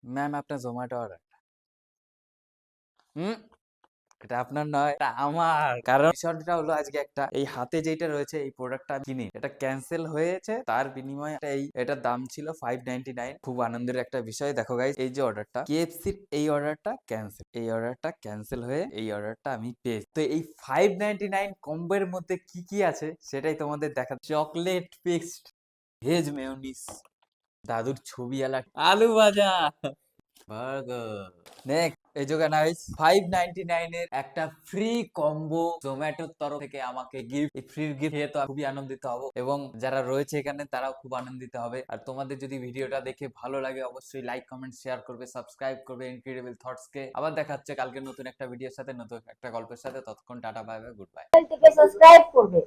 Ma'am আপনার Zomato order. হুম, এটা আপনার নয়, এটা আমার। কারণ বিষয়টা হলো আজকে একটা এই হাতে যেটা রয়েছে এই প্রোডাক্টটা আমি কিনি। এটা ক্যান্সেল হয়েছে। তার বিনিময়ে এটার দাম ছিল 599। খুব আনন্দের একটা বিষয়। দেখো গাইস, এই যে অর্ডারটা KFC-র এই অর্ডারটা ক্যান্সেল। এই অর্ডারটা ক্যান্সেল হয়ে এই অর্ডারটা আমি পেয়েছি। তো এই 599 কম্বোর মধ্যে কি কি আছে সেটাই তোমাদের দেখা। চকলেট পেস্ট, ভেজ মেয়োনিজ, দাদুর ছবিওয়ালা আলু ভাজা, বার্গার। নেক্সট এই যে গাইস 599 এর একটা ফ্রি কম্বো জোম্যাটোর তরফ থেকে আমাকে গিফট। এই ফ্রি গিফট পেয়ে তো খুবই আনন্দিত হব এবং যারা রয়েছে এখানে তারাও খুব আনন্দিত হবে। আর তোমাদের যদি ভিডিওটা দেখে ভালো লাগে অবশ্যই লাইক কমেন্ট শেয়ার করবে, সাবস্ক্রাইব করবে ইনক্রেডিবল থটস কে। আবার দেখা হচ্ছে কালকে নতুন একটা ভিডিওর সাথে, নতুন একটা গল্পের সাথে। ততক্ষণ tata, bye bye, good bye. Subscribe করবে।